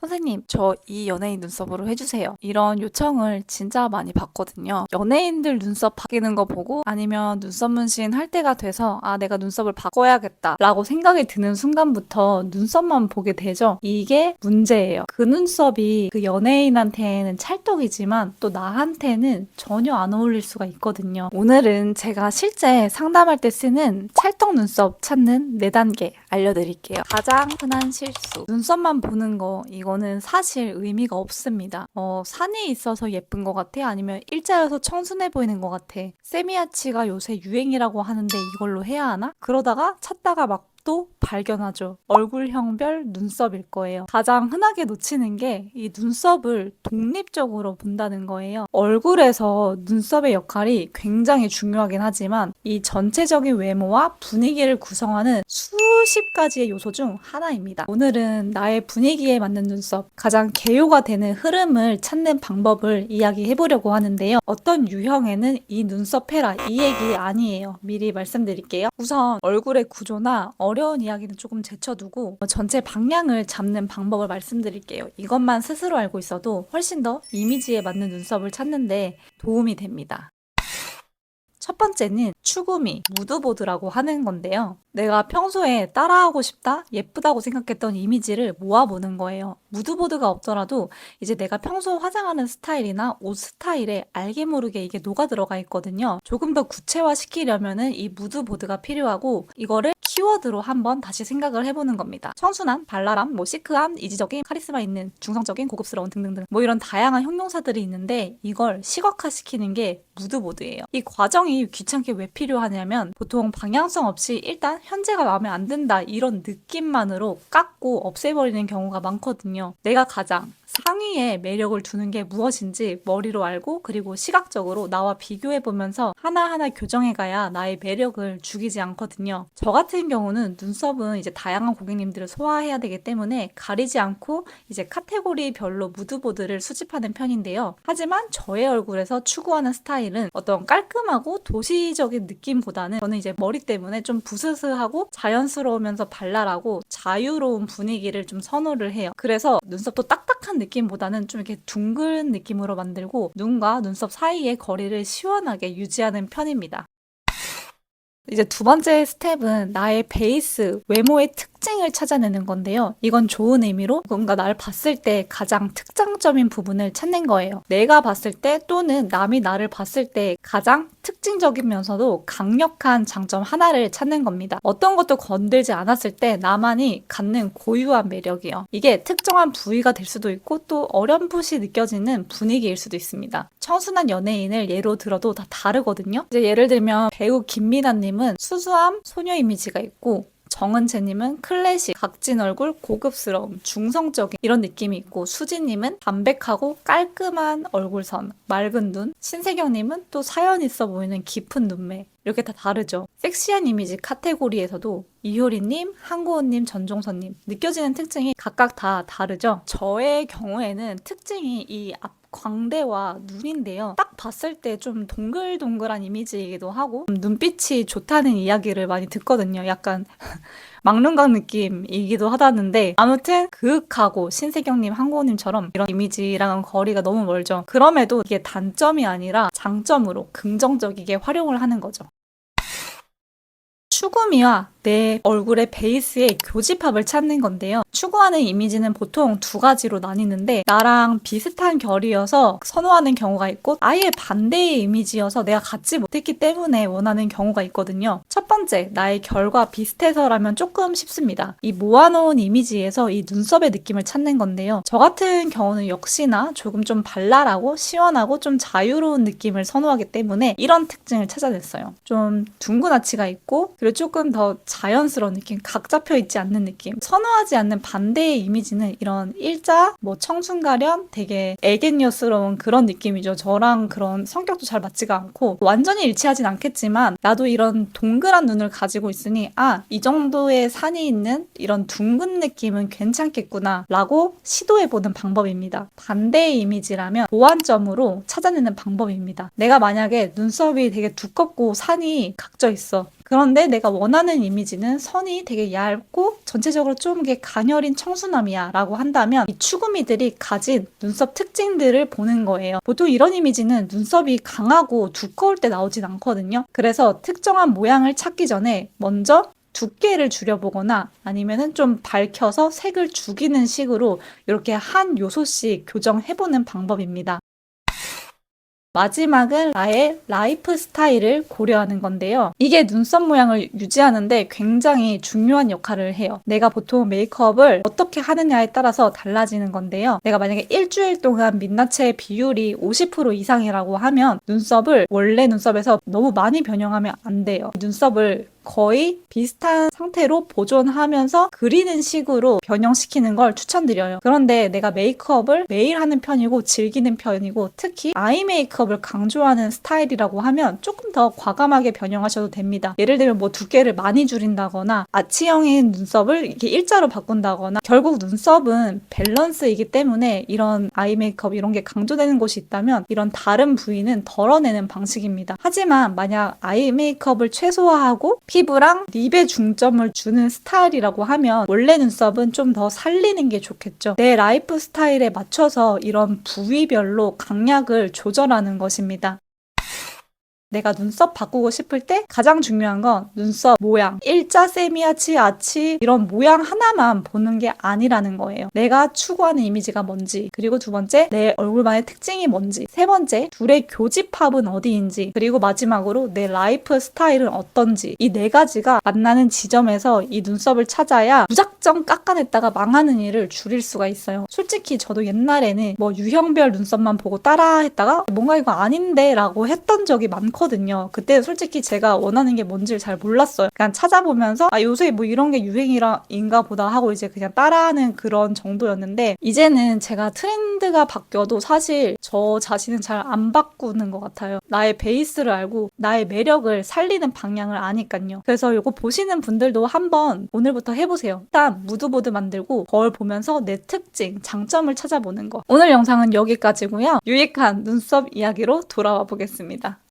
선생님, 저 이 연예인 눈썹으로 해주세요. 이런 요청을 진짜 많이 받거든요. 연예인들 눈썹 바뀌는 거 보고 아니면 눈썹 문신 할 때가 돼서 내가 눈썹을 바꿔야겠다 라고 생각이 드는 순간부터 눈썹만 보게 되죠. 이게 문제예요. 그 눈썹이 그 연예인한테는 찰떡이지만 또 나한테는 전혀 안 어울릴 수가 있거든요. 오늘은 제가 실제 상담할 때 쓰는 찰떡 눈썹 찾는 4단계 알려드릴게요. 가장 흔한 실수. 눈썹만 보는 거, 이거는 사실 의미가 없습니다. 산이 있어서 예쁜 것 같아? 아니면 일자여서 청순해 보이는 것 같아? 세미아치가 요새 유행이라고 하는데 이걸로 해야 하나? 그러다가 찾다가 막 또 발견하죠. 얼굴형별 눈썹일 거예요. 가장 흔하게 놓치는 게 이 눈썹을 독립적으로 본다는 거예요. 얼굴에서 눈썹의 역할이 굉장히 중요하긴 하지만 이 전체적인 외모와 분위기를 구성하는 수십 가지의 요소 중 하나입니다. 오늘은 나의 분위기에 맞는 눈썹, 가장 개요가 되는 흐름을 찾는 방법을 이야기해 보려고 하는데요. 어떤 유형에는 이 눈썹 해라 이 얘기 아니에요. 미리 말씀드릴게요. 우선 얼굴의 구조나 어려운 이야기는 조금 제쳐두고 전체 방향을 잡는 방법을 말씀드릴게요. 이것만 스스로 알고 있어도 훨씬 더 이미지에 맞는 눈썹을 찾는데 도움이 됩니다. 첫 번째는 추구미, 무드보드라고 하는 건데요. 내가 평소에 따라하고 싶다, 예쁘다고 생각했던 이미지를 모아보는 거예요. 무드보드가 없더라도 이제 내가 평소 화장하는 스타일이나 옷 스타일에 알게 모르게 이게 녹아 들어가 있거든요. 조금 더 구체화시키려면은 이 무드보드가 필요하고 이거를 키워드로 한번 다시 생각을 해보는 겁니다. 청순한, 발랄함, 시크함, 이지적인, 카리스마 있는, 중성적인, 고급스러운 등등등 이런 다양한 형용사들이 있는데 이걸 시각화시키는 게 무드보드예요. 이 과정이 귀찮게 왜 필요하냐면 보통 방향성 없이 일단 현재가 마음에 안 든다 이런 느낌만으로 깎고 없애버리는 경우가 많거든요. 내가 가장 상위에 매력을 두는 게 무엇인지 머리로 알고 그리고 시각적으로 나와 비교해보면서 하나하나 교정해가야 나의 매력을 죽이지 않거든요. 저 같은 경우는 눈썹은 이제 다양한 고객님들을 소화해야 되기 때문에 가리지 않고 이제 카테고리별로 무드보드를 수집하는 편인데요. 하지만 저의 얼굴에서 추구하는 스타일은 어떤 깔끔하고 도시적인 느낌보다는 저는 이제 머리 때문에 좀 부스스하고 자연스러우면서 발랄하고 자유로운 분위기를 좀 선호를 해요. 그래서 눈썹도 딱딱한 느낌보다는 좀 이렇게 둥근 느낌으로 만들고 눈과 눈썹 사이의 거리를 시원하게 유지하는 편입니다. 이제 두 번째 스텝은 나의 베이스, 외모의 특징을 찾아내는 건데요. 이건 좋은 의미로 뭔가 나를 봤을 때 가장 특장점인 부분을 찾는 거예요. 내가 봤을 때 또는 남이 나를 봤을 때 가장 특징적이면서도 강력한 장점 하나를 찾는 겁니다. 어떤 것도 건들지 않았을 때 나만이 갖는 고유한 매력이요. 이게 특정한 부위가 될 수도 있고 또 어렴풋이 느껴지는 분위기일 수도 있습니다. 청순한 연예인을 예로 들어도 다 다르거든요. 이제 예를 들면 배우 김미나님은 수수함, 소녀 이미지가 있고 정은채님은 클래식, 각진 얼굴, 고급스러움, 중성적인 이런 느낌이 있고 수지님은 담백하고 깔끔한 얼굴선, 맑은 눈, 신세경님은 또 사연 있어 보이는 깊은 눈매 이렇게 다 다르죠. 섹시한 이미지 카테고리에서도 이효리님, 한고은님, 전종서님 느껴지는 특징이 각각 다 다르죠. 저의 경우에는 특징이 이 광대와 눈인데요. 딱 봤을 때 좀 동글동글한 이미지이기도 하고 눈빛이 좋다는 이야기를 많이 듣거든요. 약간 막눈각 느낌이기도 하다는데 아무튼 그윽하고 신세경님, 한고은님처럼 이런 이미지랑은 거리가 너무 멀죠. 그럼에도 이게 단점이 아니라 장점으로 긍정적이게 활용을 하는 거죠. 추구미와 내 얼굴의 베이스의 교집합을 찾는 건데요. 추구하는 이미지는 보통 두 가지로 나뉘는데 나랑 비슷한 결이어서 선호하는 경우가 있고 아예 반대의 이미지여서 내가 갖지 못했기 때문에 원하는 경우가 있거든요. 첫 번째, 나의 결과 비슷해서라면 조금 쉽습니다. 이 모아놓은 이미지에서 이 눈썹의 느낌을 찾는 건데요. 저 같은 경우는 역시나 조금 좀 발랄하고 시원하고 좀 자유로운 느낌을 선호하기 때문에 이런 특징을 찾아냈어요. 좀 둥근 아치가 있고 그리고 조금 더 자연스러운 느낌, 각 잡혀 있지 않는 느낌. 선호하지 않는 반대의 이미지는 이런 일자, 청순 가련, 되게 애견녀스러운 그런 느낌이죠. 저랑 그런 성격도 잘 맞지가 않고 완전히 일치하진 않겠지만 나도 이런 동그란 눈을 가지고 있으니 이 정도의 산이 있는 이런 둥근 느낌은 괜찮겠구나 라고 시도해보는 방법입니다. 반대의 이미지라면 보완점으로 찾아내는 방법입니다. 내가 만약에 눈썹이 되게 두껍고 산이 각져 있어. 그런데 내가 원하는 이미지는 선이 되게 얇고 전체적으로 좀 게 가녀린 청순함이야 라고 한다면 이 추구미들이 가진 눈썹 특징들을 보는 거예요. 보통 이런 이미지는 눈썹이 강하고 두꺼울 때 나오진 않거든요. 그래서 특정한 모양을 찾기 전에 먼저 두께를 줄여보거나 아니면은 좀 밝혀서 색을 죽이는 식으로 이렇게 한 요소씩 교정해보는 방법입니다. 마지막은 나의 라이프 스타일을 고려하는 건데요. 이게 눈썹 모양을 유지하는데 굉장히 중요한 역할을 해요. 내가 보통 메이크업을 어떻게 하느냐에 따라서 달라지는 건데요. 내가 만약에 일주일 동안 민낯의 비율이 50% 이상이라고 하면 눈썹을 원래 눈썹에서 너무 많이 변형하면 안 돼요. 눈썹을 거의 비슷한 상태로 보존하면서 그리는 식으로 변형시키는 걸 추천드려요. 그런데 내가 메이크업을 매일 하는 편이고 즐기는 편이고 특히 아이 메이크업을 강조하는 스타일이라고 하면 조금 더 과감하게 변형하셔도 됩니다. 예를 들면 뭐 두께를 많이 줄인다거나 아치형인 눈썹을 이렇게 일자로 바꾼다거나 결국 눈썹은 밸런스이기 때문에 이런 아이 메이크업 이런 게 강조되는 곳이 있다면 이런 다른 부위는 덜어내는 방식입니다. 하지만 만약 아이 메이크업을 최소화하고 피부랑 립에 중점을 주는 스타일이라고 하면 원래 눈썹은 좀 더 살리는 게 좋겠죠. 내 라이프 스타일에 맞춰서 이런 부위별로 강약을 조절하는 것입니다. 내가 눈썹 바꾸고 싶을 때 가장 중요한 건 눈썹 모양, 일자, 세미아치, 아치 이런 모양 하나만 보는 게 아니라는 거예요. 내가 추구하는 이미지가 뭔지, 그리고 두 번째 내 얼굴만의 특징이 뭔지, 세 번째 둘의 교집합은 어디인지, 그리고 마지막으로 내 라이프 스타일은 어떤지, 이 네 가지가 만나는 지점에서 이 눈썹을 찾아야 무작정 깎아냈다가 망하는 일을 줄일 수가 있어요. 솔직히 저도 옛날에는 뭐 유형별 눈썹만 보고 따라했다가 뭔가 이거 아닌데 라고 했던 적이 많거든요. 그때 솔직히 제가 원하는 게 뭔지를 잘 몰랐어요. 그냥 찾아보면서 요새 뭐 이런 게 유행인가 보다 하고 이제 그냥 따라하는 그런 정도였는데 이제는 제가 트렌드가 바뀌어도 사실 저 자신은 잘 안 바꾸는 것 같아요. 나의 베이스를 알고 나의 매력을 살리는 방향을 아니까요. 그래서 이거 보시는 분들도 한번 오늘부터 해보세요. 일단 무드보드 만들고 거울 보면서 내 특징, 장점을 찾아보는 거. 오늘 영상은 여기까지고요. 유익한 눈썹 이야기로 돌아와 보겠습니다.